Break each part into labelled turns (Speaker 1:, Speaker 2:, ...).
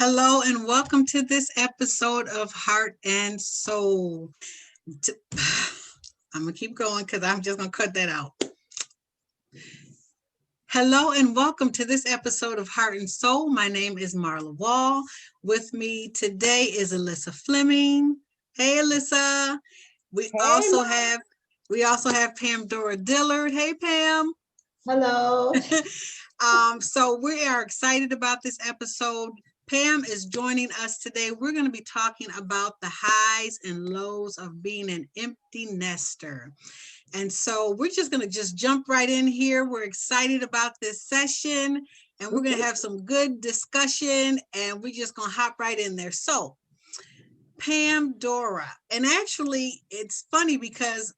Speaker 1: Hello and welcome to this episode of Heart and Soul. I'm going to keep going because I'm just going to cut that out. Hello and welcome to this episode of Heart and Soul. My name is Marla Wall. With me today is Alyssa Fleming. Hey, Alyssa. We also have Pamdora Dillard. Hey, Pam.
Speaker 2: Hello.
Speaker 1: So we are excited about this episode. Pam is joining us today. We're going to be talking about the highs and lows of being an empty nester. And so we're just going to jump right in here. We're excited about this session and we're going to have some good discussion and we're just going to hop right in there. So Pamdora, and actually it's funny because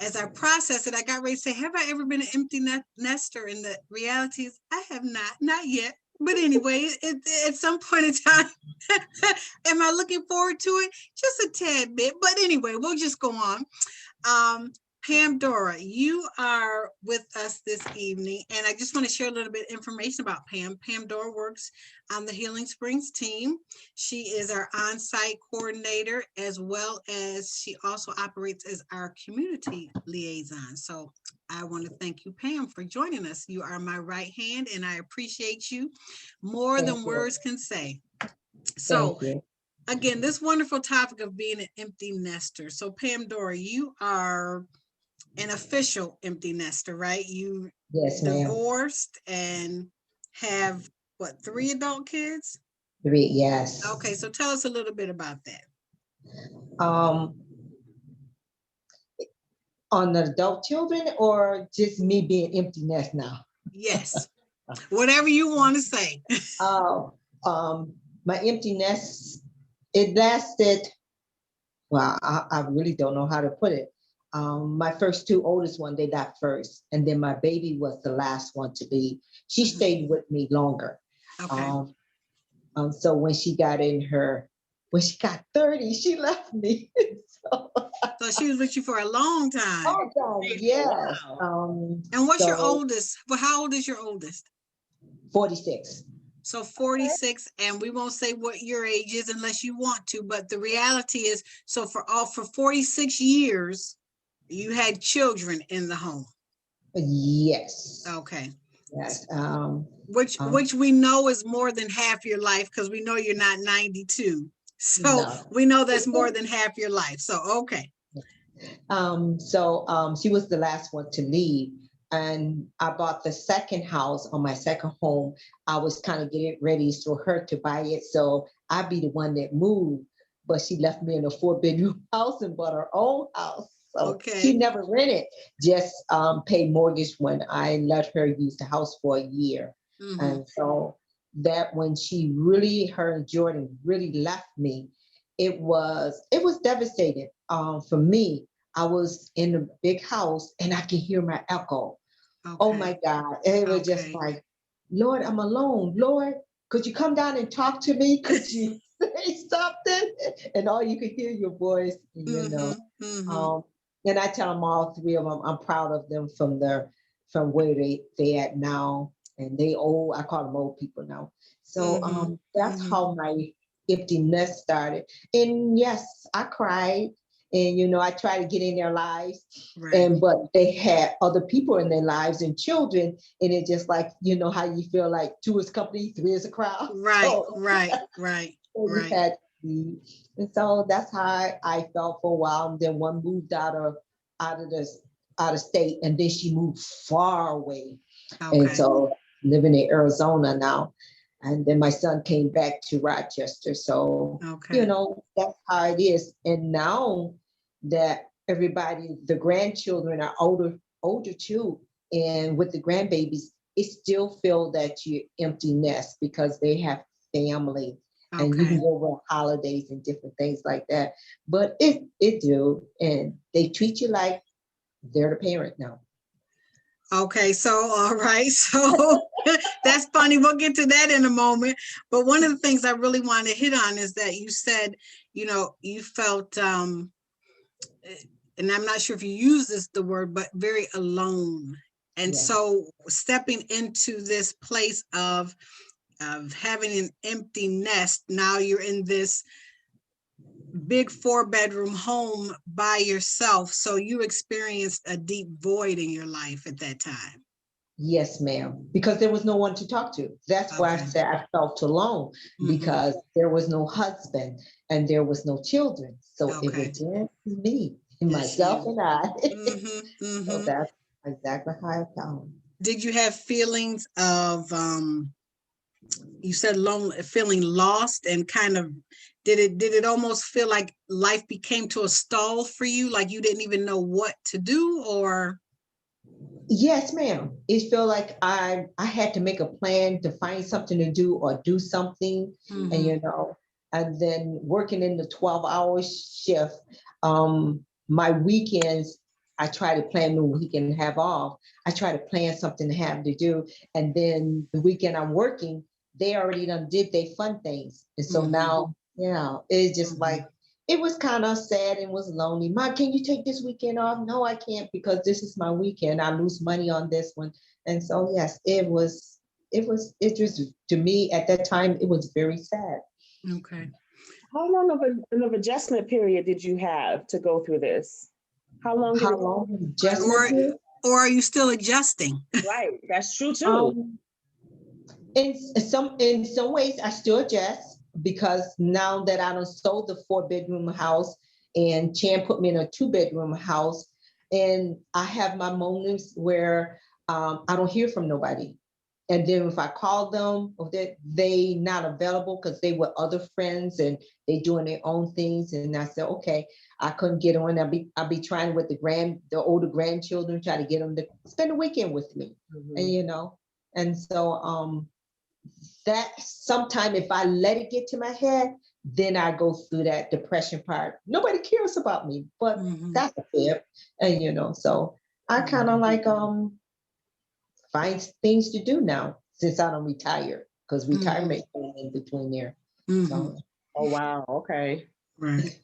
Speaker 1: as I process it, I got ready to say, have I ever been an empty nester? And the reality is I have not yet. But anyway, at some point in time, am I looking forward to it? Just a tad bit. But anyway, we'll just go on. Pamdora, you are with us this evening, and I just want to share a little bit of information about Pam. Pamdora works on the Healing Springs team. She is our on-site coordinator, as well as she also operates as our community liaison. So I want to thank you, Pam, for joining us. You are my right hand, and I appreciate you more than words can say. So again, this wonderful topic of being an empty nester. So Pamdora, you are an official empty nester, right? You divorced and have what, 3 adult kids?
Speaker 2: 3, yes.
Speaker 1: Okay, so tell us a little bit about that.
Speaker 2: On the adult children or just me being empty nest now?
Speaker 1: Yes, whatever you want to say.
Speaker 2: My empty nest, it lasted, well, I really don't know how to put it. My first 2 oldest one, they died first. And then my baby was the last one to leave. She stayed with me longer.
Speaker 1: Okay.
Speaker 2: So when she got 30, she left me.
Speaker 1: So she was with you for a long time.
Speaker 2: Long time, yes.
Speaker 1: Wow. And what's your oldest? Well, how old is your oldest?
Speaker 2: 46.
Speaker 1: So 46, and we won't say what your age is unless you want to, but the reality is, so for 46 years, you had children in the home.
Speaker 2: Yes.
Speaker 1: Okay.
Speaker 2: Yes.
Speaker 1: Which we know is more than half your life because we know you're not 92. So we know that's more than half your life. So, okay.
Speaker 2: She was the last one to leave. And I bought the second house on my second home. I was kind of getting ready for her to buy it. So I'd be the one that moved, but she left me in a 4-bedroom house and bought her own house. So she never rented, just paid mortgage when I let her use the house for a year. Mm-hmm. And so that when she really, her and Jordan really left me, it was devastating for me. I was in a big house and I could hear my echo. Okay. Oh my God. It was just like, Lord, I'm alone. Lord, could you come down and talk to me? Could you say something? And all you could hear your voice, you know. Mm-hmm. And I tell them, all 3 of them, I'm proud of them from where they at now. And they old, I call them old people now. So that's how my empty nest started. And yes, I cried. And, I try to get in their lives, but they had other people in their lives and children. And it just like, how you feel like 2 is company, 3 is a crowd.
Speaker 1: Right.
Speaker 2: And so that's how I felt for a while. And then one moved out of state, and then she moved far away. Okay. And so living in Arizona now. And then my son came back to Rochester. So, that's how it is. And now that everybody, the grandchildren are older too. And with the grandbabies, it still feel that you empty nest because they have family. Okay. And you can go on holidays and different things like that. But it do. And they treat you like they're the parent now.
Speaker 1: Okay, so all right, so that's funny. We'll get to that in a moment. But one of the things I really want to hit on is that you said, you felt, and I'm not sure if you use the word, but very alone. And so stepping into this place of of having an empty nest. Now you're in this big 4-bedroom home by yourself. So you experienced a deep void in your life at that time.
Speaker 2: Yes, ma'am, because there was no one to talk to. That's why I
Speaker 1: Okay.
Speaker 2: said I felt alone, because there was no husband and there was no children. So it was
Speaker 1: Okay.
Speaker 2: just me,
Speaker 1: Just
Speaker 2: myself
Speaker 1: you.
Speaker 2: and I. So
Speaker 1: Mm-hmm.
Speaker 2: that's exactly how I felt.
Speaker 1: Did you have feelings of you said lonely, feeling lost, and kind of did it almost feel like life became to a stall for you, like you didn't even know what to do, or
Speaker 2: Yes, ma'am. It felt like I had to make a plan to find something to do or do something, and
Speaker 1: mm-hmm.
Speaker 2: and then working in the 12-hour shift. My weekends, I try to plan the weekend to have off. I try to plan something to have to do, and then the weekend I'm working, they already done did their fun things, and so
Speaker 1: Mm-hmm.
Speaker 2: now, it's just
Speaker 1: Mm-hmm.
Speaker 2: like it was kind of sad and was lonely. Mom, can you take this weekend off? No, I can't, because this is my weekend. I lose money on this one. And so, yes, it just, to me at that time, it was very sad.
Speaker 1: Okay.
Speaker 3: How long of adjustment period did you have to go through this? How long did
Speaker 2: How
Speaker 3: it?
Speaker 2: long
Speaker 1: Right.
Speaker 2: adjustment period?
Speaker 1: Or are you still adjusting?
Speaker 3: Right, that's true too.
Speaker 2: Um, in some ways, I still adjust, because now that I done sold the 4-bedroom house and Chan put me in a 2-bedroom house, and I have my moments where I don't hear from nobody. And then if I call them, or that they not available because they were other friends and they doing their own things, and I said, okay, I couldn't get on. I'll be trying with the older grandchildren, try to get them to spend the weekend with me, and and so that sometime if I let it get to my head, then I go through that depression part. Nobody cares about me, but that's it. And so I kind of like find things to do now since I don't retire, because retirement came in between there.
Speaker 1: Mm-hmm.
Speaker 2: So
Speaker 3: Oh wow, okay.
Speaker 1: Right.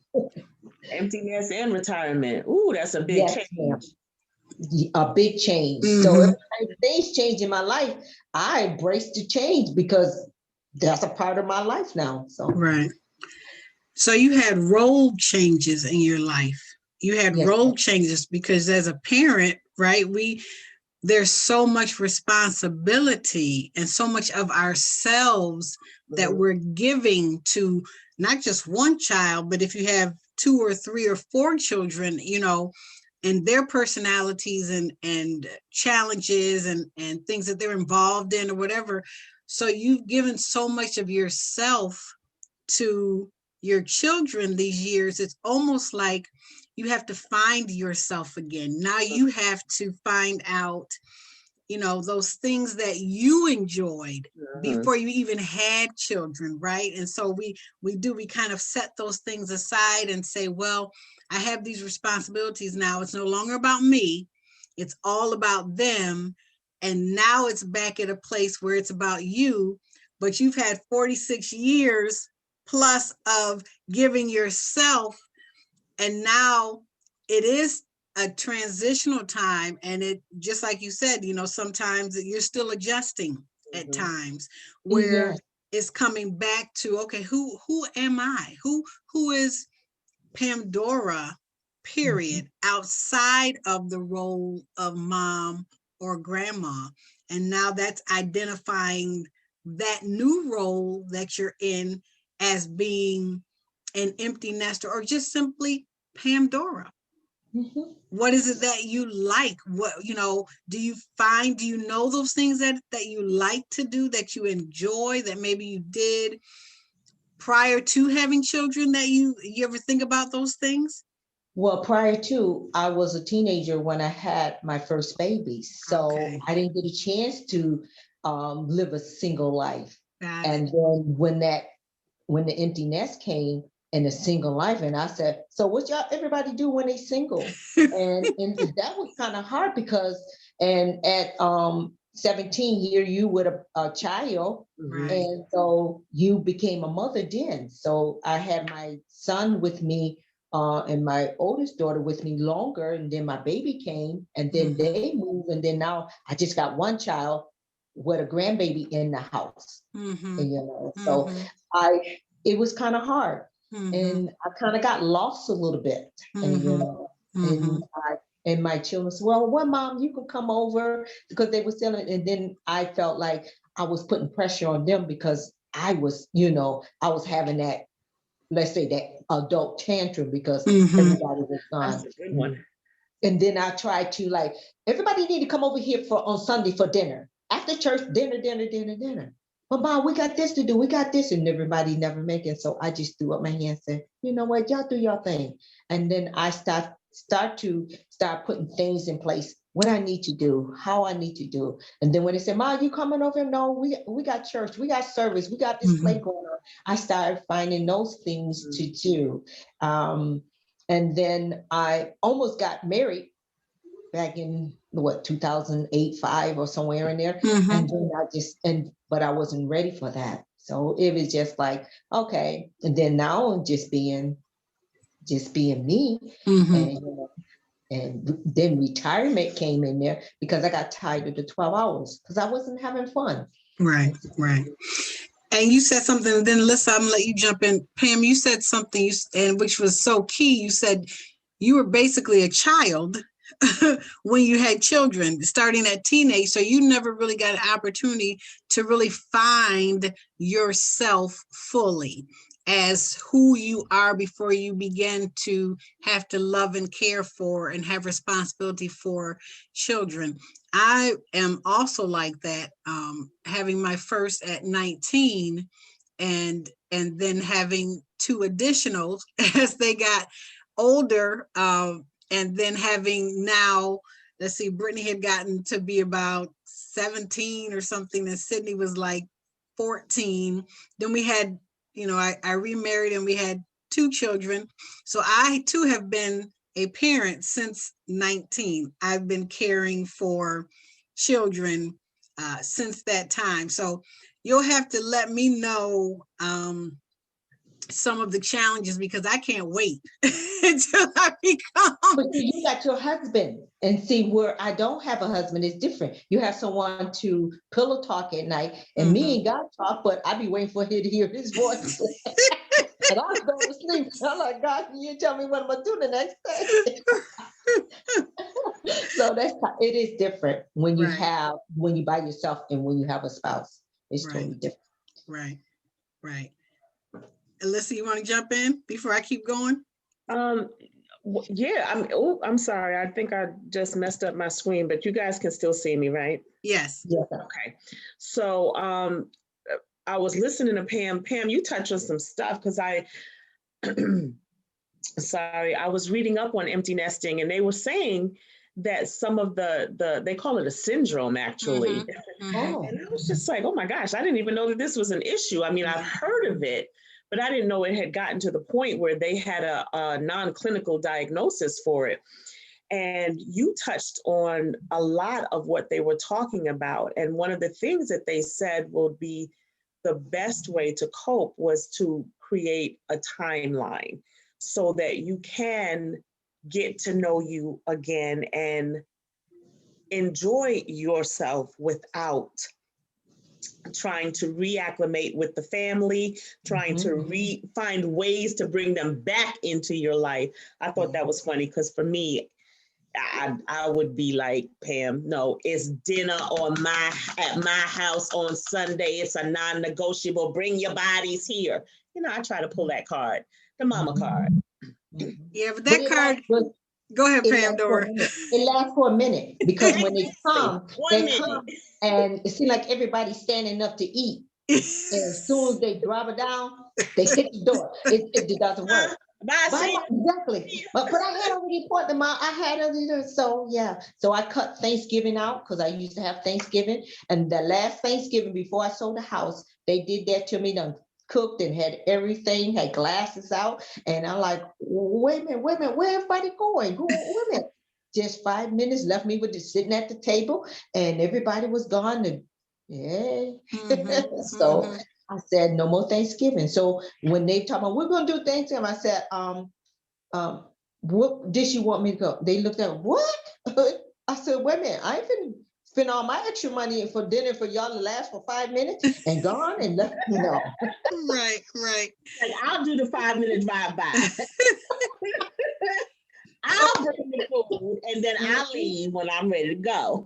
Speaker 3: Emptiness and retirement. Ooh, that's a big
Speaker 2: yes, ma'am.
Speaker 3: change.
Speaker 2: A big change. So
Speaker 1: Mm-hmm.
Speaker 2: if things change in my life, I embrace the change, because that's a part of my life now. So
Speaker 1: Right. So you had role changes in your life. You had
Speaker 2: yes,
Speaker 1: role changes because as a parent, right, there's so much responsibility and so much of ourselves that we're giving to not just one child, but if you have 2 or 3 or 4 children, and their personalities and challenges and things that they're involved in or whatever. So you've given so much of yourself to your children these years. It's almost like you have to find yourself again. Now you have to find out, those things that you enjoyed before you even had children, right? And so we kind of set those things aside and say, well, I have these responsibilities now. It's no longer about me. It's all about them. And now it's back at a place where it's about you, but you've had 46 years plus of giving yourself, and now it is a transitional time, and it just like you said, sometimes you're still adjusting at times where
Speaker 2: yes.
Speaker 1: it's coming back to, okay, who am I, who is Pamdora, period, outside of the role of mom or grandma. And now that's identifying that new role that you're in as being an empty nester, or just simply Pamdora. What is it that you like? What, do you know those things that you like to do, that you enjoy, that maybe you did prior to having children, that you ever think about those things?
Speaker 2: Well, prior to, I was a teenager when I had my first baby. So
Speaker 1: Okay.
Speaker 2: I didn't get a chance to live a single life.
Speaker 1: Got
Speaker 2: And
Speaker 1: it.
Speaker 2: then when the empty nest came and the single life, and I said, so what y'all everybody do when they single? And that was kind of hard, because and at 17 here you with a child,
Speaker 1: Right.
Speaker 2: and so you became a mother then. So I had my son with me, and my oldest daughter with me longer, and then my baby came, and then they moved, and then now I just got one child, with a grandbaby in the house.
Speaker 1: Mm-hmm.
Speaker 2: And, so it was kind of hard.
Speaker 1: Mm-hmm.
Speaker 2: And I kind of got lost a little bit. And, and my children said, well, mom, you can come over, because they were selling. And then I felt like I was putting pressure on them because I was, I was having that, let's say, that adult tantrum because everybody was gone.
Speaker 3: That's a good one.
Speaker 2: And then I tried to, like, everybody need to come over here on Sunday for dinner. After church, dinner. But mom, we got this to do. We got this. And everybody never make it. So I just threw up my hand and said, you know what, y'all do your thing. And then I start putting things in place, what I need to do, how I need to do. And then when they said, mom, you coming over? No, we got church, we got service, we got this play going on. I started finding those things to do. And then I almost got married back in 2008, 5 or somewhere in there. And then but I wasn't ready for that. So it was just like, okay. And then now I'm just being me. And then retirement came in there because I got tired of the 12 hours because I wasn't having fun.
Speaker 1: Right. And you said something, and then Alyssa, I'm gonna let you jump in. Pam, you said something, and which was so key. You said you were basically a child when you had children, starting at teenage. So you never really got an opportunity to really find yourself fully as who you are before you began to have to love and care for and have responsibility for children. I am also like that, having my first at 19 and then having 2 additionals as they got older, and then having now, let's see, Brittany had gotten to be about 17 or something, and Sydney was like 14. Then we had, I remarried and we had 2 children. So I too have been a parent since 19. I've been caring for children since that time. So you'll have to let me know some of the challenges, because I can't wait until I become.
Speaker 2: But you got your husband, and see, where I don't have a husband is different. You have someone to pillow talk at night, and me and God talk, but I be waiting for him to hear his voice. And I go to sleep. I'm like, God, you tell me what I'm gonna do the next day. So it is different when you when you by yourself and when you have a spouse. It's totally different.
Speaker 1: Right. Alyssa, you want to jump in before I keep going?
Speaker 3: Yeah. I'm sorry. I think I just messed up my screen, but you guys can still see me, right?
Speaker 1: Yes.
Speaker 3: Okay. So I was listening to Pam. Pam, you touched on some stuff because I was reading up on empty nesting, and they were saying that some of they call it a syndrome, actually. And I was just like, oh my gosh, I didn't even know that this was an issue. I mean, I've heard of it, but I didn't know it had gotten to the point where they had a non-clinical diagnosis for it. And you touched on a lot of what they were talking about. And one of the things that they said would be the best way to cope was to create a timeline so that you can get to know you again and enjoy yourself without trying to reacclimate with the family, trying to find ways to bring them back into your life. I thought that was funny because for me, I would be like, Pam, no, it's dinner at my house on Sunday. It's a non-negotiable. Bring your bodies here. I try to pull that card, the mama card.
Speaker 1: Yeah, but that card. Go ahead, Pamdora.
Speaker 2: It lasts for a minute because when they come, and it seems like everybody's standing up to eat. And as soon as they drop it down, they hit the door. It doesn't work. Exactly. But I had already put them out. I had already, so yeah. So I cut Thanksgiving out because I used to have Thanksgiving. And the last Thanksgiving before I sold the house, they did that to me. Done cooked and had everything, had glasses out. And I'm like, wait a minute, where everybody going? Wait a minute. Just 5 minutes left me with sitting at the table and everybody was gone. So I said, no more Thanksgiving. So when they talk about, we're going to do Thanksgiving, I said, what dish you want me to go? They looked at, what? I said, wait a minute, I ain't been spend all my extra money for dinner for y'all to last for 5 minutes and gone and let me know.
Speaker 1: Right, right.
Speaker 3: Like, I'll do the 5 minute drive by. I'll bring the food and then I'll leave when I'm ready to go.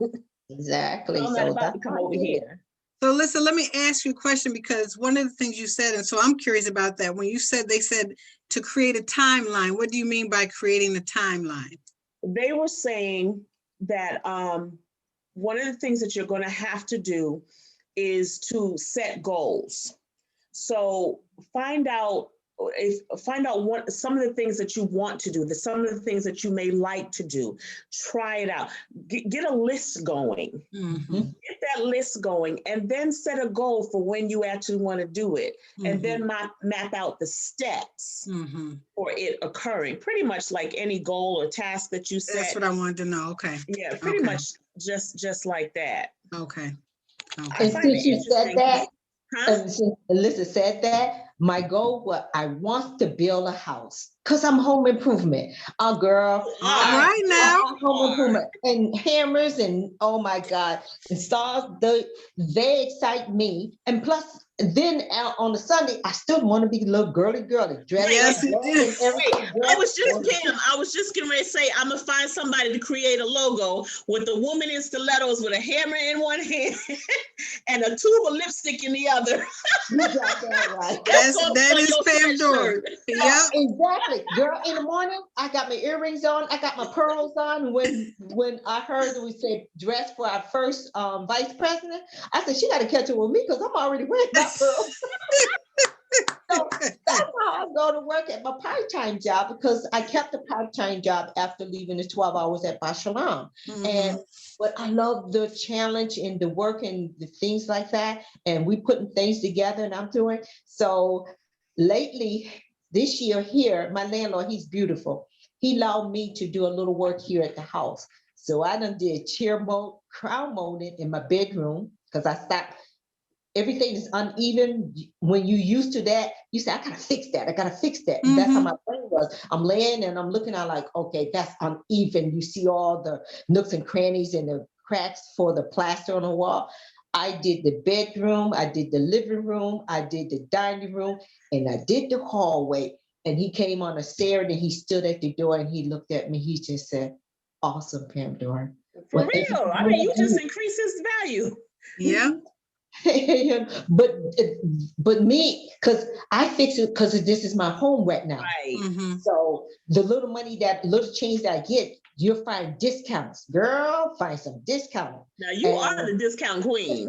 Speaker 2: Exactly.
Speaker 3: I'm not about to come over here.
Speaker 1: So listen, let me ask you a question, because one of the things you said, and so I'm curious about that. When you said, they said to create a timeline, what do you mean by creating a timeline?
Speaker 3: They were saying that one of the things that you're going to have to do is to set goals. So find out what some of the things that you want to do, some of the things that you may like to do. Try it out. Get a list going.
Speaker 1: Mm-hmm.
Speaker 3: Get that list going, and then set a goal for when you actually want to do it, and then map out the steps for it occurring. Pretty much like any goal or task that you set.
Speaker 1: That's what I wanted to know. Okay.
Speaker 3: Yeah, pretty much just like that.
Speaker 1: Okay.
Speaker 2: And since you said that, and since Alyssa said that, my goal was I want to build a house because I'm home improvement. Oh, girl.
Speaker 1: All right now.
Speaker 2: Home improvement and hammers and oh my God. And stars, they excite me. And plus, then on the Sunday, I still want to be a little girly.
Speaker 1: Yes, you do.
Speaker 3: I was just getting ready to say, I'm going to find somebody to create a logo with a woman in stilettos with a hammer in one hand and a tube of lipstick in the other.
Speaker 2: You got that right.
Speaker 1: That is Pamdora.
Speaker 2: Yeah, exactly. Girl, in the morning, I got my earrings on. I got my pearls on. When I heard that we said dress for our first vice president, I said, she got to catch up with me because I'm already wearing my pearls. So that's how I go to work at my part-time job, because I kept the part-time job after leaving the 12 hours at Bashalam. But I love the challenge and the work and the things like that. And we putting things together and I'm doing. So lately, this year here, my landlord, he's beautiful. He allowed me to do a little work here at the house. So I done did crown molding in my bedroom, because I stopped. Everything is uneven. When you used to that, you say, I gotta fix that. And that's how my brain was. I'm laying and I'm looking at like, okay, that's uneven. You see all the nooks and crannies and the cracks for the plaster on the wall. I did the bedroom, I did the living room, I did the dining room, and I did the hallway. And he came on a stair and he stood at the door and he looked at me. He just said, awesome, Pamdora.
Speaker 3: For real. I mean, you just increase his value.
Speaker 1: Yeah.
Speaker 2: but me, because I fix it because this is my home right now.
Speaker 3: Right.
Speaker 2: So the little money, that little change that I get, you'll find discounts. Girl, find some discount.
Speaker 3: Now you are the discount queen.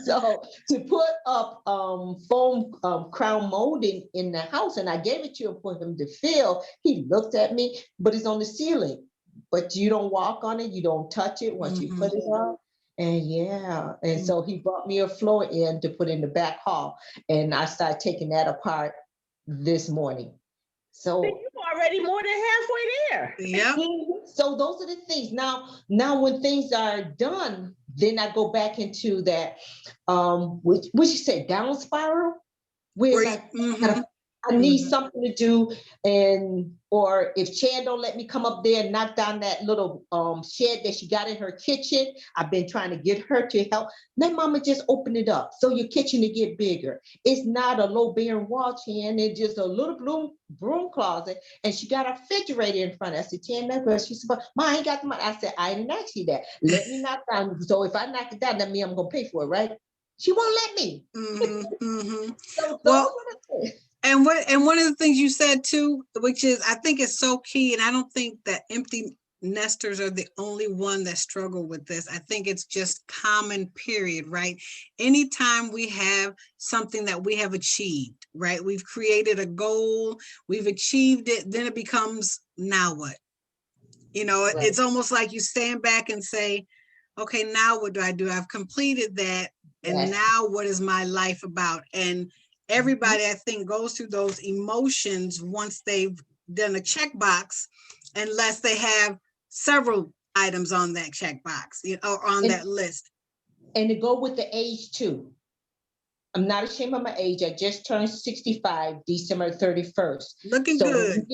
Speaker 2: So to put up foam crown molding in the house, and I gave it to him for him to feel. He looked at me, but it's on the ceiling. But you don't walk on it, you don't touch it once you put it on. And so he brought me a floor in to put in the back hall, and I started taking that apart this morning. So
Speaker 3: you're already more than halfway there.
Speaker 1: Yeah.
Speaker 2: So those are the things. Now when things are done, then I go back into that, what you say, down spiral, where like, I need something to do, or if Chan don't let me come up there and knock down that little shed that she got in her kitchen, I've been trying to get her to help. Let mama just open it up so your kitchen to get bigger. It's not a low bearing wall, Chan. It's just a little broom closet, and she got a refrigerator in front. I said, Chan, that girl, she said, Ma, I ain't got the money. I said, I didn't ask you that. Let me knock down. So if I knock it down, that means I'm gonna pay for it, right? She won't let me. So
Speaker 1: well, and one of the things you said too, which is, I think is so key, and I don't think that empty nesters are the only one that struggle with this. I think it's just common, period, right? Anytime we have something that we have achieved, right? We've created a goal, we've achieved it, then it becomes, now what? You know, right. It's almost like you stand back and say, okay, now what do I do? I've completed that. And now what is my life about? And everybody, I think, goes through those emotions once they've done a checkbox, unless they have several items on that checkbox, or on that list.
Speaker 2: And to go with the age too. I'm not ashamed of my age. I just turned 65, December 31st.
Speaker 1: Looking good.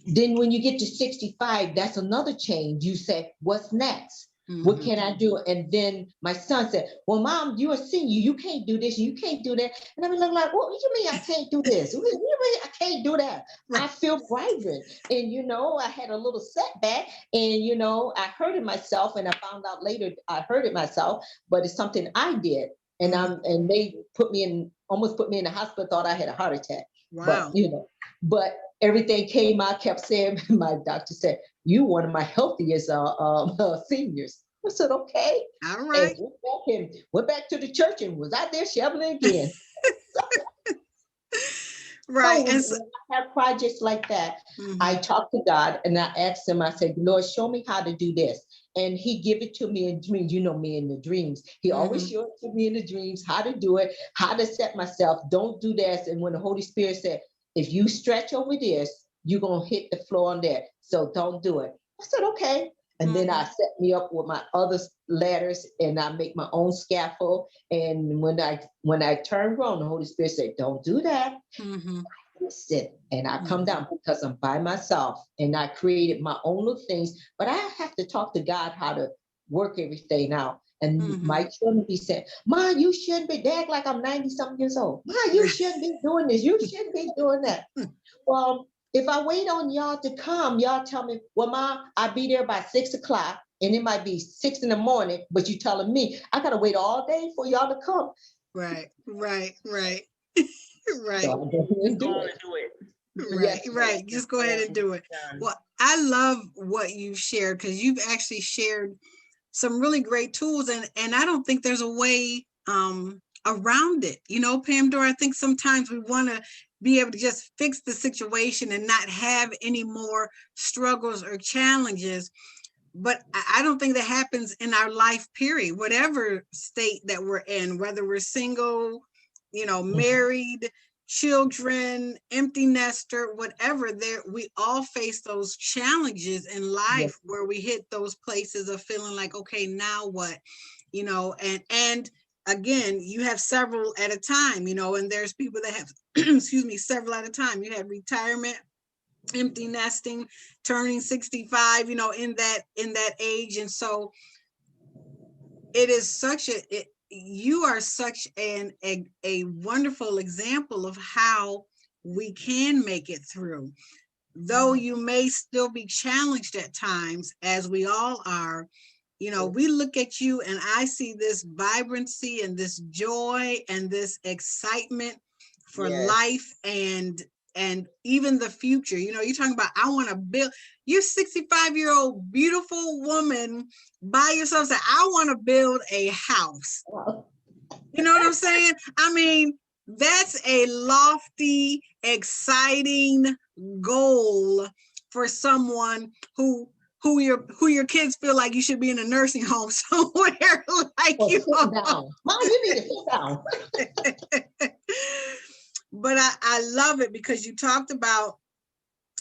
Speaker 2: Then when you get to 65, that's another change. You say, what's next? What can I do? And then my son said, well, Mom, you're a senior. You can't do this. You can't do that. And I'm like, what do you mean I can't do this? What do you mean I can't do that? I feel vibrant. And, you know, I had a little setback and, you know, I hurt it myself. And I found out later I hurt it myself, but it's something I did. And and they almost put me in the hospital, thought I had a heart attack. Wow. But, you know, but everything came out, kept saying, my doctor said, you one of my healthiest seniors. I said, okay.
Speaker 1: All right.
Speaker 2: And went back to the church and was out there shoveling again.
Speaker 1: Right.
Speaker 2: So when I have projects like that, I talk to God and I ask him, I said, Lord, show me how to do this. And he give it to me in dreams. You know me in the dreams. He always showed it to me in the dreams, how to do it, how to set myself. Don't do this. And when the Holy Spirit said, if you stretch over this, you're going to hit the floor on that. So don't do it. I said, okay. And then I set me up with my other ladders and I make my own scaffold. And when I turned around, the Holy Spirit said, don't do that. Sit and I come down because I'm by myself and I created my own little things, but I have to talk to God how to work everything out. And my children be saying, Ma, you shouldn't be dead like I'm 90 something years old. Ma, you shouldn't be doing this. You shouldn't be doing that. Well, if I wait on y'all to come, y'all tell me, well, Ma, I'll be there by 6 o'clock and it might be 6 in the morning, but you telling me I got to wait all day for y'all to come.
Speaker 1: Right. Right.
Speaker 2: So I'm going to do it.
Speaker 1: Right. Just go ahead and do it. Well, I love what you shared because you've actually shared some really great tools and I don't think there's a way around it. You know, Pamdora, I think sometimes we want to be able to just fix the situation and not have any more struggles or challenges. But I don't think that happens in our life period, whatever state that we're in, whether we're single, you know, married, children, empty nester, whatever, we all face those challenges in life where we hit those places of feeling like, okay, now what, you know, and again, you have several at a time, you know, and there's people that have, excuse me, several at a time. You have retirement, empty nesting, turning 65, you know, in that age. And so it is you are such a wonderful example of how we can make it through. Though you may still be challenged at times, as we all are, you know, we look at you and I see this vibrancy and this joy and this excitement for life and even the future. You know, you're talking about, I want to build, you're 65-year-old beautiful woman by yourself, say, I want to build a house. You know what I'm saying? I mean, that's a lofty, exciting goal for someone who your kids feel like you should be in a nursing home somewhere like you.
Speaker 2: Sit down. Mom, you need to sit down.
Speaker 1: But I love it because you talked about,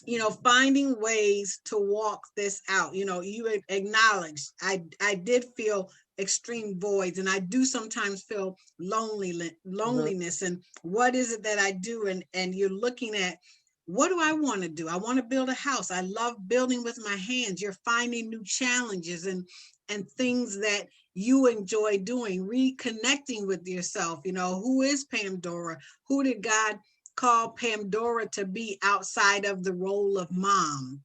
Speaker 1: you know, finding ways to walk this out. You know, you acknowledged I did feel extreme voids and I do sometimes feel loneliness. And what is it that I do? And you're looking at, what do I want to do? I want to build a house. I love building with my hands. You're finding new challenges and things that you enjoy doing, reconnecting with yourself. You know, who is Pamdora? Who did God call Pamdora to be outside of the role of mom?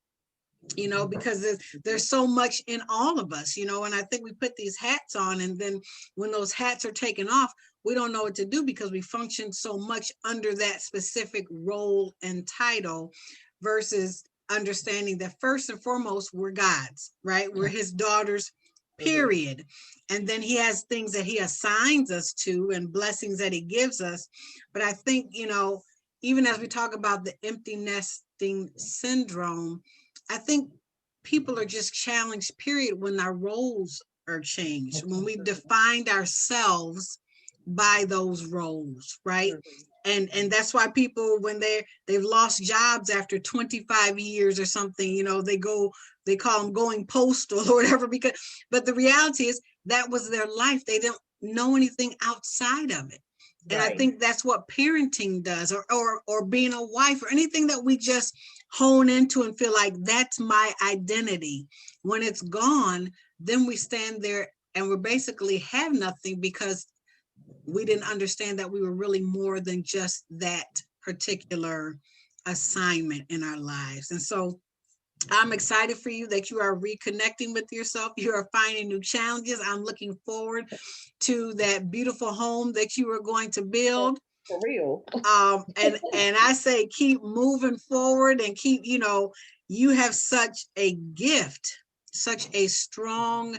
Speaker 1: You know, because there's so much in all of us, you know, and I think we put these hats on, and then when those hats are taken off, we don't know what to do because we function so much under that specific role and title versus understanding that first and foremost, we're God's, right? We're his daughters, period. And then he has things that he assigns us to and blessings that he gives us. But I think, you know, even as we talk about the empty nesting syndrome, I think people are just challenged, period, when our roles are changed, when we defined ourselves by those roles, right? And that's why people, when they've lost jobs after 25 years or something, you know, they call them going postal or whatever, but the reality is that was their life. They didn't know anything outside of it. And I think that's what parenting does, or being a wife, or anything that we just hone into and feel like that's my identity. When it's gone, then we stand there and we basically have nothing, because we didn't understand that we were really more than just that particular assignment in our lives. And so I'm excited for you that you are reconnecting with yourself. You are finding new challenges. I'm looking forward to that beautiful home that you are going to build.
Speaker 3: For real.
Speaker 1: And I say, keep moving forward and keep, you have such a gift, such a strong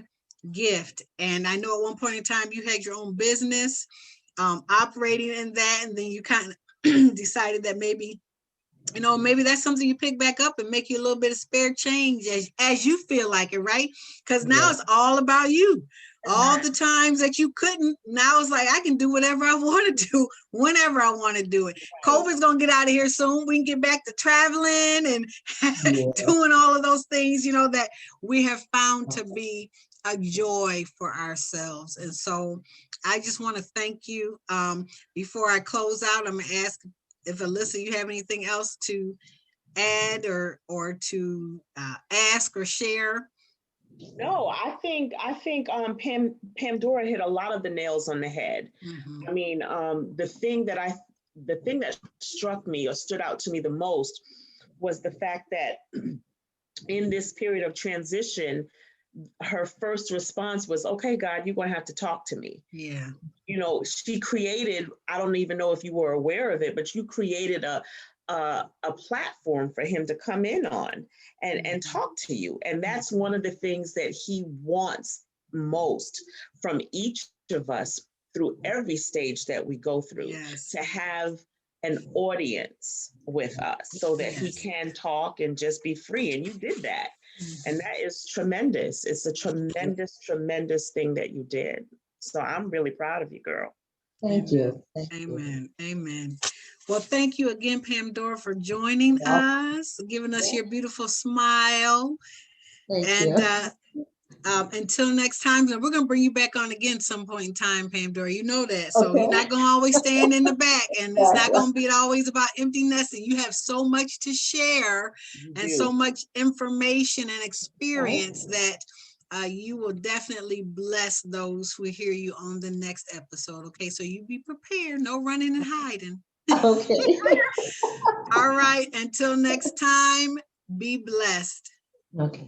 Speaker 1: gift. And I know at one point in time you had your own business, operating in that, and then you kind of decided that maybe that's something you pick back up and make you a little bit of spare change as you feel like it, right? Because now it's all about you. All the times that you couldn't, now it's like, I can do whatever I want to do, whenever I want to do it. COVID's going to get out of here soon. We can get back to traveling and doing all of those things, that we have found to be a joy for ourselves. And so I just want to thank you. Before I close out, I'm going to ask if Alyssa, you have anything else to add or to ask or share?
Speaker 3: No, I think Pamdora hit a lot of the nails on the head.
Speaker 1: Mm-hmm.
Speaker 3: I mean, the thing that struck me or stood out to me the most was the fact that in this period of transition, her first response was, okay, God, you're going to have to talk to me.
Speaker 1: Yeah.
Speaker 3: She created, I don't even know if you were aware of it, but you created a platform for him to come in on and talk to you. And that's one of the things that he wants most from each of us through every stage that we go through, to have an audience with us so that he can talk and just be free. And you did that. And that is tremendous. It's a tremendous, tremendous thing that you did. So I'm really proud of you, girl.
Speaker 2: Thank you.
Speaker 1: Amen. Amen. Well, thank you again, Pamdora, for joining us, giving us your beautiful smile.
Speaker 2: Thank you.
Speaker 1: Until next time, we're going to bring you back on again some point in time, Pamdora. You know that. So you're not going to always stand in the back, and it's not going to be always about empty nesting. You have so much to share and so much information and experience that you will definitely bless those who hear you on the next episode. Okay, so you be prepared. No running and hiding.
Speaker 2: Okay.
Speaker 1: All right. Until next time, be blessed.
Speaker 2: Okay.